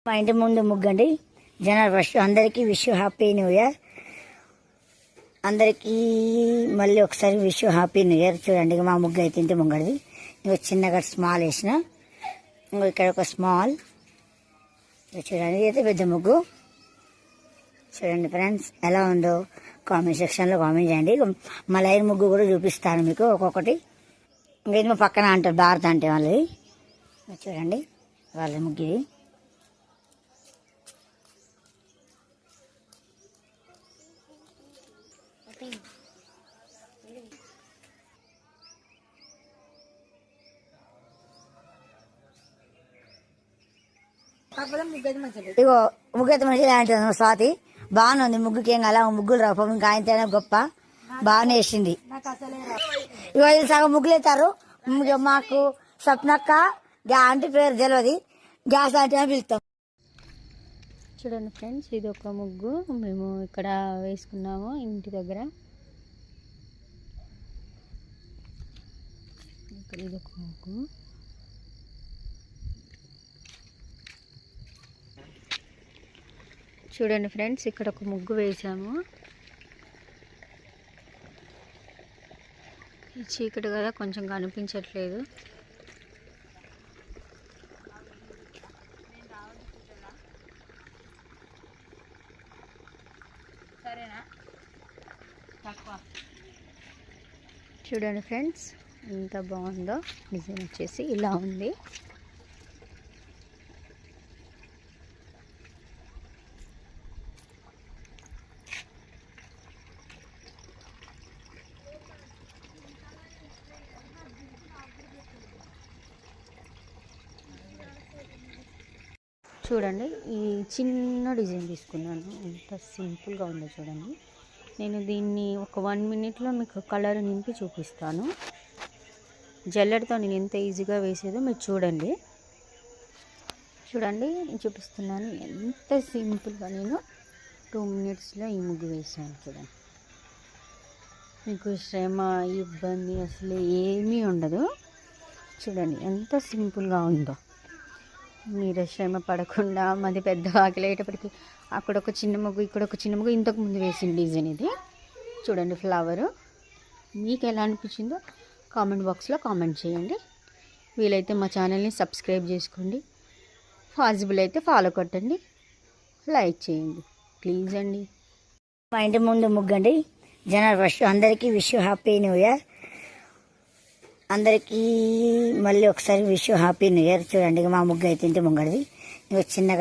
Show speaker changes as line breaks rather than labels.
మా ఇంటి ముందు ముగ్గండి. జనవరి 1 అందరికీ విష్ హ్యాపీ న్యూ ఇయర్. అందరికీ మళ్ళీ ఒకసారి విష్ హ్యాపీ న్యూ ఇయర్. చూడండి మా ముగ్గు అయితే ఇంటి ముంగడిది. ఇంకో చిన్నగా స్మాల్ వేసిన, ఇంకో ఇక్కడ ఒక స్మాల్. చూడండి అయితే పెద్ద ముగ్గు. చూడండి ఫ్రెండ్స్ ఎలా ఉందో కామెంట్ సెక్షన్లో కామెంట్ చేయండి. మా లైన్ ముగ్గు కూడా చూపిస్తాను మీకు ఒక్కొక్కటి. ఇంకేది మా పక్కన అంటారు భారత్ అంటే వాళ్ళది. చూడండి వాళ్ళ ముగ్గు ఇది. ఇగో ముగ్గు అయితే మంచిగా అంటుంది స్వాతి. బాగానే ఉంది ముగ్గుకి. ఏం అలా ముగ్గులు రాపం ఇంకా ఆయనతోనే గొప్ప బాగానే వేసింది. ఇగో ఇది సగం ముగ్గులు వేస్తారు. మాకు స్వప్నక్క ఆంటీ పేరు తెలియదు, గ్యాస్ ఆంటీ అని పిలుస్తాం.
చూడండి ఫ్రెండ్స్, ఇది ఒక ముగ్గు మేము ఇక్కడ వేసుకున్నాము ఇంటి దగ్గర. ఇక్కడ ఇది ఒక ముగ్గు. చూడండి ఫ్రెండ్స్, ఇక్కడ ఒక ముగ్గు వేసాము. చీకటి కదా కొంచెం కనిపించట్లేదు. చూడండి ఫ్రెండ్స్ ఎంత బాగుందో. డిజైన్ వచ్చేసి ఇలా ఉంది. చూడండి ఈ చిన్న డిజైన్ తీసుకున్నాను. ఎంత సింపుల్గా ఉందో చూడండి. నేను దీన్ని ఒక 1 మినిట్లో మీకు కలర్ నింపి చూపిస్తాను. జల్లెడతో నేను ఎంత ఈజీగా వేసేదో మీరు చూడండి. చూడండి నేను చూపిస్తున్నాను ఎంత సింపుల్గా నేను 2 మినిట్స్లో ఈ ముగ్గు వేసాను. చూడండి మీకు శ్రమ ఇబ్బంది అసలు ఏమీ ఉండదు. చూడండి ఎంత సింపుల్గా ఉందో. మీరు శ్రమ పడకుండా మాది పెద్ద వాకిలేటప్పటికి అక్కడ ఒక చిన్న ముగ్గు ఇక్కడ ఒక చిన్న ముగ్గు ఇంతకు ముందు వేసిన డిజైన్ ఇది. చూడండి ఫ్లవరు. మీకు ఎలా అనిపించిందో కామెంట్ బాక్స్లో కామెంట్ చేయండి. వీలైతే మా ఛానల్ని సబ్స్క్రైబ్ చేసుకోండి. పాసిబుల్ అయితే ఫాలో కొట్టండి, లైక్ చేయండి ప్లీజ్ అండి.
మా ఇంటి ముందు ముగ్గండి. జనవరి 1 అందరికీ విష్ హ్యాపీ న్యూ ఇయర్. అందరికీ మళ్ళీ ఒకసారి విష్ హ్యాపీ న్యూ ఇయర్. చూడండి మా ముగ్గు అయితే ఇంటి ముంగడిది. ఇంకో చిన్నగా